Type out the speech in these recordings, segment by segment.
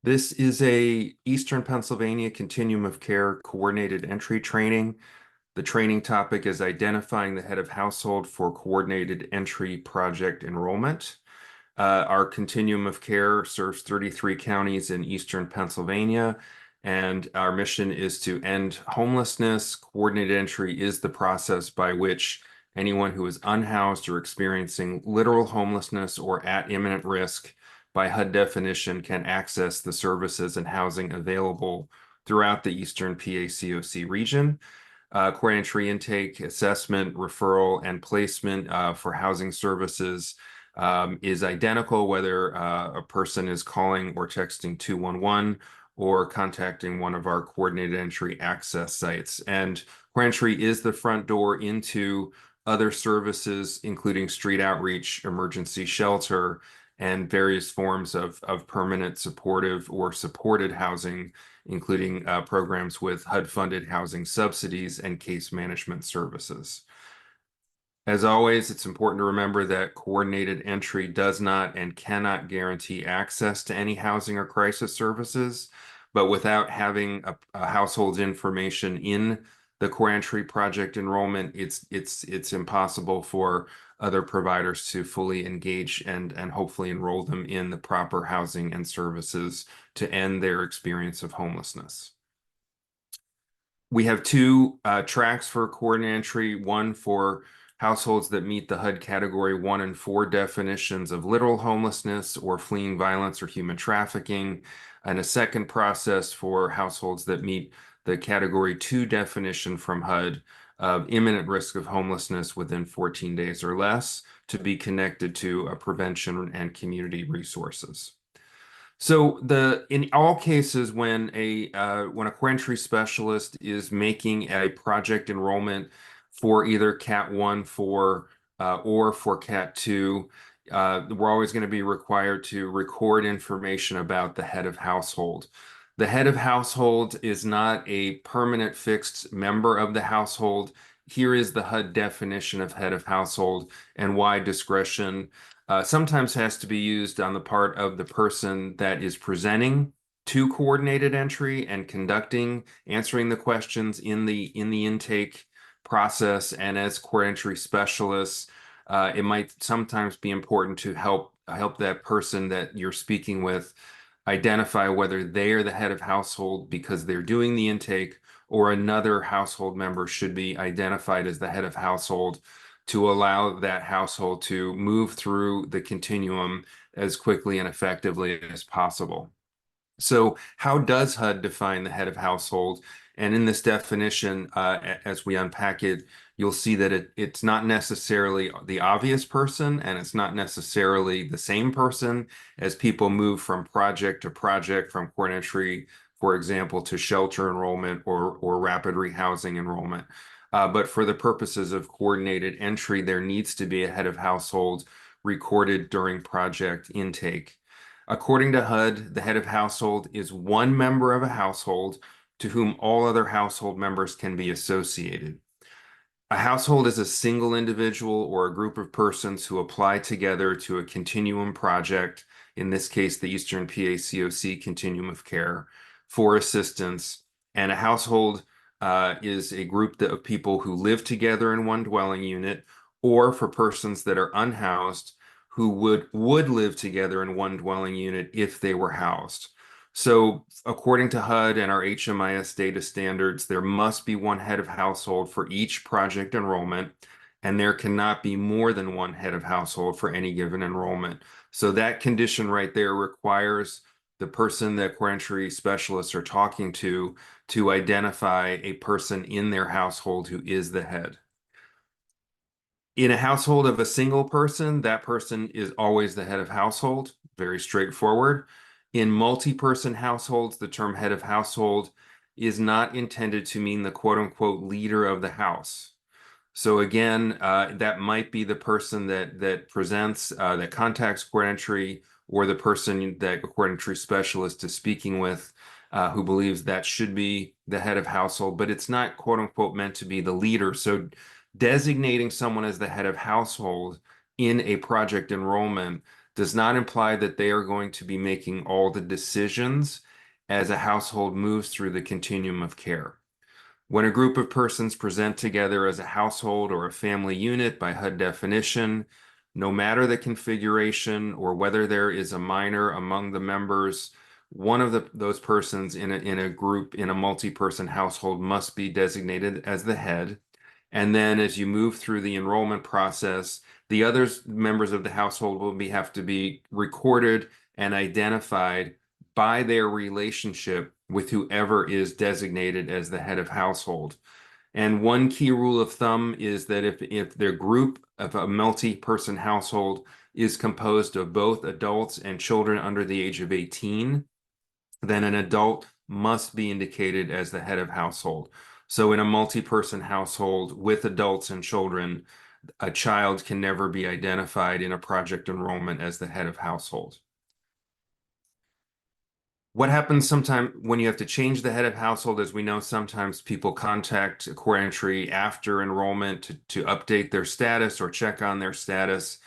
This is a Eastern Pennsylvania Continuum of Care coordinated entry training. The training topic is identifying the head of household for coordinated entry project enrollment. Our Continuum of Care serves 33 counties in Eastern Pennsylvania, and our mission is to end homelessness. Coordinated entry is the process by which anyone who is unhoused or experiencing literal homelessness or at imminent risk by HUD definition can access the services and housing available throughout the Eastern PA-CoC region. Coordinated entry intake, assessment, referral, and placement for housing services is identical whether a person is calling or texting 211 or contacting one of our coordinated entry access sites. And coordinated entry is the front door into other services, including street outreach, emergency shelter, and various forms of permanent supportive or supported housing, including programs with HUD-funded housing subsidies and case management services. As always, it's important to remember that coordinated entry does not and cannot guarantee access to any housing or crisis services, but without having a household's information in the core entry project enrollment, it's impossible for other providers to fully engage and hopefully enroll them in the proper housing and services to end their experience of homelessness. We have two tracks for coordinated entry, one for households that meet the HUD category 1 and 4 definitions of literal homelessness or fleeing violence or human trafficking, and a second process for households that meet the category 2 definition from HUD of imminent risk of homelessness within 14 days or less to be connected to a prevention and community resources. So in all cases, when a core entry specialist is making a project enrollment for either Cat 1 or for Cat 2, we're always going to be required to record information about the head of household. The head of household is not a permanent fixed member of the household. Here is the HUD definition of head of household and why discretion sometimes has to be used on the part of the person that is presenting to coordinated entry and answering the questions in the intake process. And as core entry specialists, it might sometimes be important to help that person that you're speaking with identify whether they are the head of household because they're doing the intake, or another household member should be identified as the head of household to allow that household to move through the continuum as quickly and effectively as possible. So how does HUD define the head of household? And in this definition, as we unpack it, you'll see that it's not necessarily the obvious person, and it's not necessarily the same person as people move from project to project, from core entry, for example, to shelter enrollment or rapid rehousing enrollment. But for the purposes of coordinated entry, there needs to be a head of household recorded during project intake. According to HUD, the head of household is one member of a household to whom all other household members can be associated. A household is a single individual or a group of persons who apply together to a continuum project, in this case, the Eastern PA-CoC Continuum of Care, for assistance. And a household is a group of people who live together in one dwelling unit, or for persons that are unhoused who would live together in one dwelling unit if they were housed. So according to HUD and our HMIS data standards, there must be one head of household for each project enrollment, and there cannot be more than one head of household for any given enrollment. So that condition right there requires the person that core entry specialists are talking to identify a person in their household who is the head. In a household of a single person, that person is always the head of household. Very straightforward. In multi-person households, the term head of household is not intended to mean the quote-unquote leader of the house. So again, that might be the person that presents, that contacts core entry, or the person that a core entry specialist is speaking with, who believes that should be the head of household, but it's not quote-unquote meant to be the leader. So designating someone as the head of household in a project enrollment does not imply that they are going to be making all the decisions as a household moves through the continuum of care. When a group of persons present together as a household or a family unit by HUD definition, no matter the configuration or whether there is a minor among the members, one of those persons in a group in a multi-person household must be designated as the head. And then as you move through the enrollment process, the other members of the household will have to be recorded and identified by their relationship with whoever is designated as the head of household. And one key rule of thumb is that if their group of a multi-person household is composed of both adults and children under the age of 18, then an adult must be indicated as the head of household. So in a multi-person household with adults and children, a child can never be identified in a project enrollment as the head of household. What happens sometimes when you have to change the head of household? As we know, sometimes people contact core entry after enrollment to update their status or check on their status.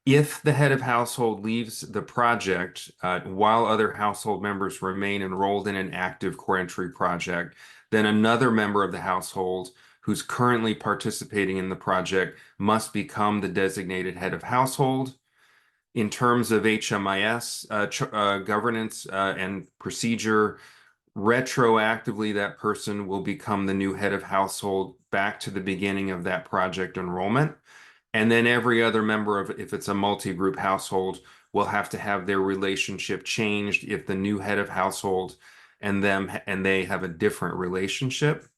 If the head of household leaves the project while other household members remain enrolled in an active core entry project, then another member of the household who's currently participating in the project must become the designated head of household. In terms of HMIS governance and procedure, retroactively, that person will become the new head of household back to the beginning of that project enrollment. And then every other member of, if it's a multi-group household, will have to have their relationship changed if the new head of household and they have a different relationship.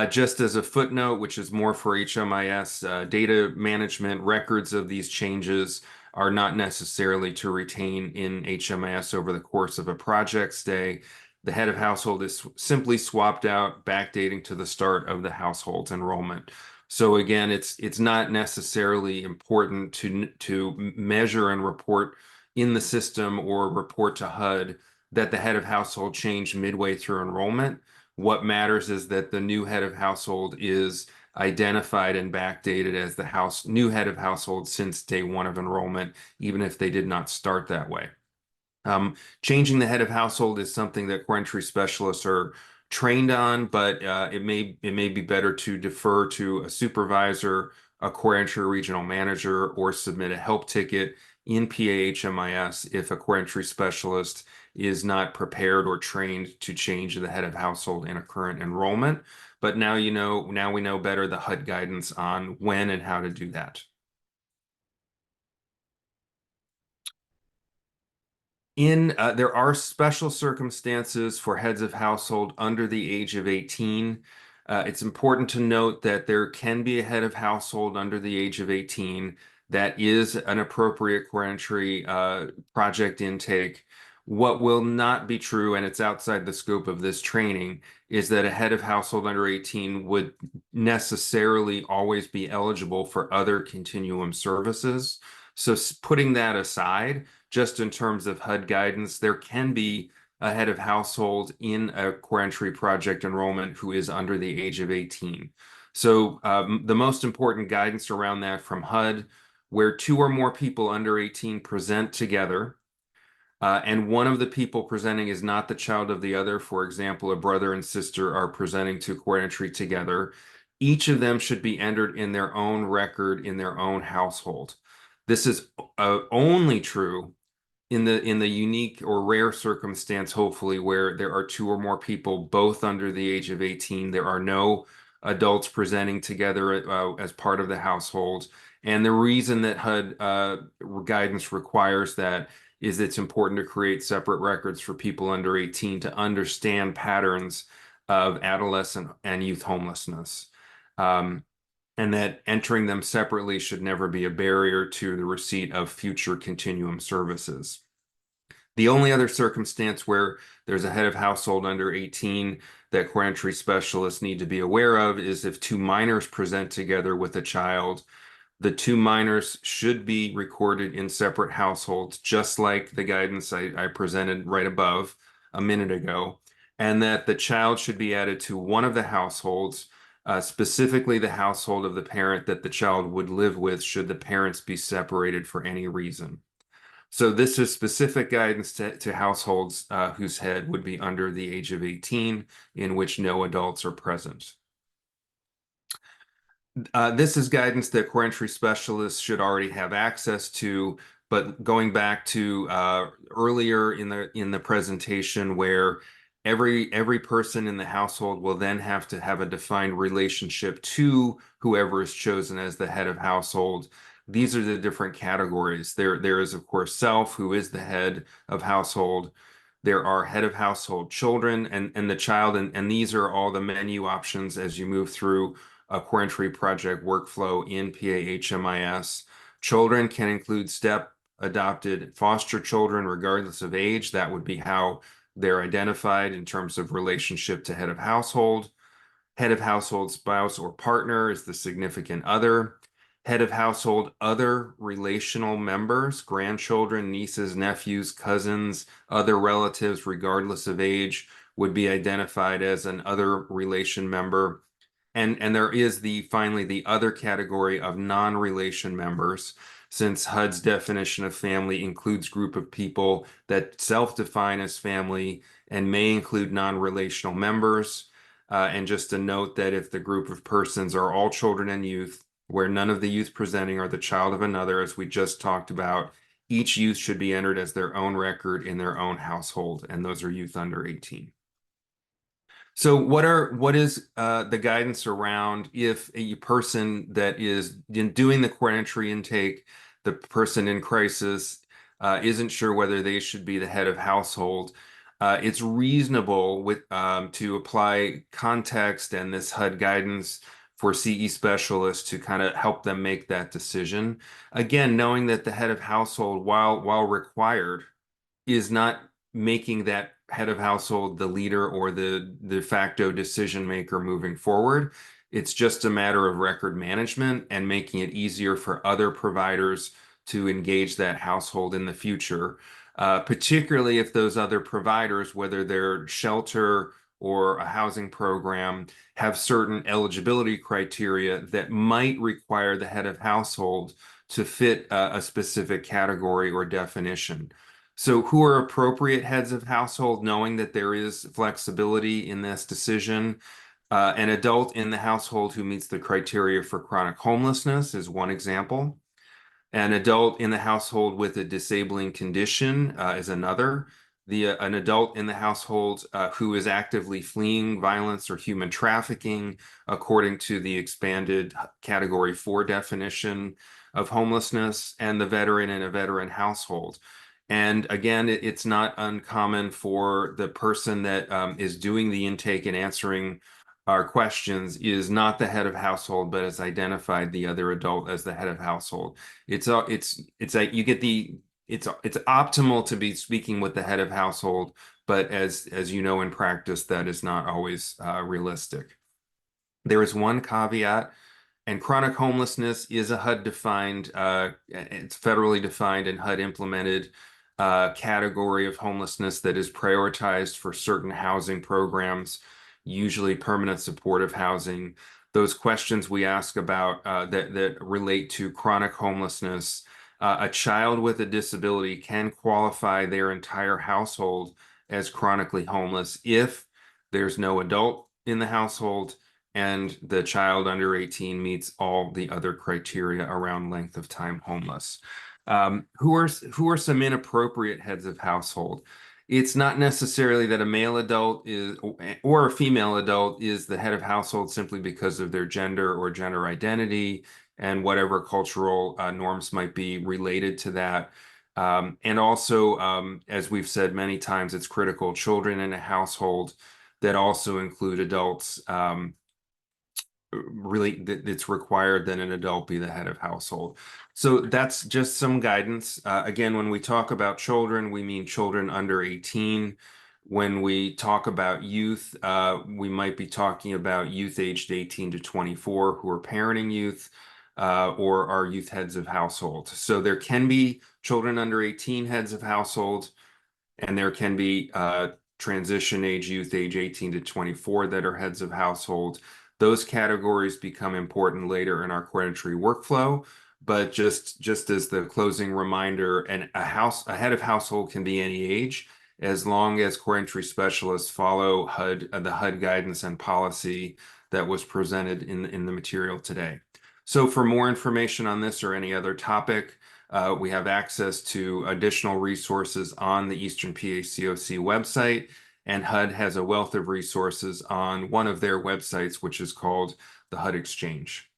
Just as a footnote, which is more for HMIS, data management records of these changes are not necessarily to retain in HMIS over the course of a project stay. The head of household is simply swapped out, backdating to the start of the household's enrollment. So again, it's not necessarily important to measure and report in the system or report to HUD that the head of household changed midway through enrollment. What matters is that the new head of household is identified and backdated as the new head of household since day one of enrollment, even if they did not start that way. Changing the head of household is something that core entry specialists are trained on, but it may be better to defer to a supervisor, a core entry regional manager, or submit a help ticket in PAHMIS if a core entry specialist is not prepared or trained to change the head of household in a current enrollment. But now we know better the HUD guidance on when and how to do that. There are special circumstances for heads of household under the age of 18. It's important to note that there can be a head of household under the age of 18 that is an appropriate core entry project intake. What will not be true, and it's outside the scope of this training, is that a head of household under 18 would necessarily always be eligible for other continuum services. So putting that aside, just in terms of HUD guidance, there can be a head of household in a core entry project enrollment who is under the age of 18. So the most important guidance around that from HUD, where two or more people under 18 present together, and one of the people presenting is not the child of the other. For example, a brother and sister are presenting to core entry together. Each of them should be entered in their own record in their own household. This is only true in the unique or rare circumstance, hopefully, where there are two or more people both under the age of 18. There are no adults presenting together as part of the household. And the reason that HUD guidance requires that is it's important to create separate records for people under 18 to understand patterns of adolescent and youth homelessness. And that entering them separately should never be a barrier to the receipt of future continuum services. The only other circumstance where there's a head of household under 18 that core entry specialists need to be aware of is if two minors present together with a child. The two minors should be recorded in separate households, just like the guidance I presented right above a minute ago, and that the child should be added to one of the households, specifically the household of the parent that the child would live with should the parents be separated for any reason. So this is specific guidance to households whose head would be under the age of 18, in which no adults are present. This is guidance that core entry specialists should already have access to, but going back to earlier in the presentation where every person in the household will then have to have a defined relationship to whoever is chosen as the head of household. These are the different categories. There is, of course, self, who is the head of household. There are head of household children and the child, and these are all the menu options as you move through a core entry project workflow in PAHMIS. Children can include step, adopted, foster children, regardless of age. That would be how they're identified in terms of relationship to head of household. Head of household spouse or partner is the significant other. Head of household other relational members, grandchildren, nieces, nephews, cousins, other relatives, regardless of age, would be identified as an other relation member. And there is finally the other category of non-relation members, since HUD's definition of family includes group of people that self-define as family and may include non-relational members. And just a note that if the group of persons are all children and youth, where none of the youth presenting are the child of another, as we just talked about, each youth should be entered as their own record in their own household, and those are youth under 18. So what is the guidance around if a person that is doing the core entry intake, the person in crisis isn't sure whether they should be the head of household? It's reasonable to apply context and this HUD guidance for CE specialists to kind of help them make that decision. Again, knowing that the head of household, while required, is not making that head of household the leader or the de facto decision maker moving forward. It's just a matter of record management and making it easier for other providers to engage that household in the future, particularly if those other providers, whether they're shelter or a housing program, have certain eligibility criteria that might require the head of household to fit a specific category or definition. So who are appropriate heads of household, knowing that there is flexibility in this decision? An adult in the household who meets the criteria for chronic homelessness is one example. An adult in the household with a disabling condition is another. An adult in the household who is actively fleeing violence or human trafficking, according to the expanded Category 4 definition of homelessness, and the veteran in a veteran household. And again, it's not uncommon for the person that is doing the intake and answering our questions is not the head of household, but has identified the other adult as the head of household. It's like you get it's optimal to be speaking with the head of household, but as you know in practice, that is not always realistic. There is one caveat, and chronic homelessness is a HUD defined, it's federally defined and HUD implemented category of homelessness that is prioritized for certain housing programs, usually permanent supportive housing. Those questions we ask about that relate to chronic homelessness, a child with a disability can qualify their entire household as chronically homeless if there's no adult in the household and the child under 18 meets all the other criteria around length of time homeless. Who are some inappropriate heads of household? It's not necessarily that a male adult is or a female adult is the head of household simply because of their gender or gender identity and whatever cultural norms might be related to that. And also, as we've said many times, it's critical children in a household that also include adults. Really, it's required that an adult be the head of household. So that's just some guidance. Again, when we talk about children, we mean children under 18. When we talk about youth, we might be talking about youth aged 18 to 24 who are parenting youth or are youth heads of household. So there can be children under 18 heads of household, and there can be transition age youth age 18 to 24 that are heads of household. Those categories become important later in our core entry workflow, but just as the closing reminder, a head of household can be any age, as long as core entry specialists follow the HUD guidance and policy that was presented in the material today. So for more information on this or any other topic, we have access to additional resources on the Eastern PA CoC website, and HUD has a wealth of resources on one of their websites, which is called the HUD Exchange.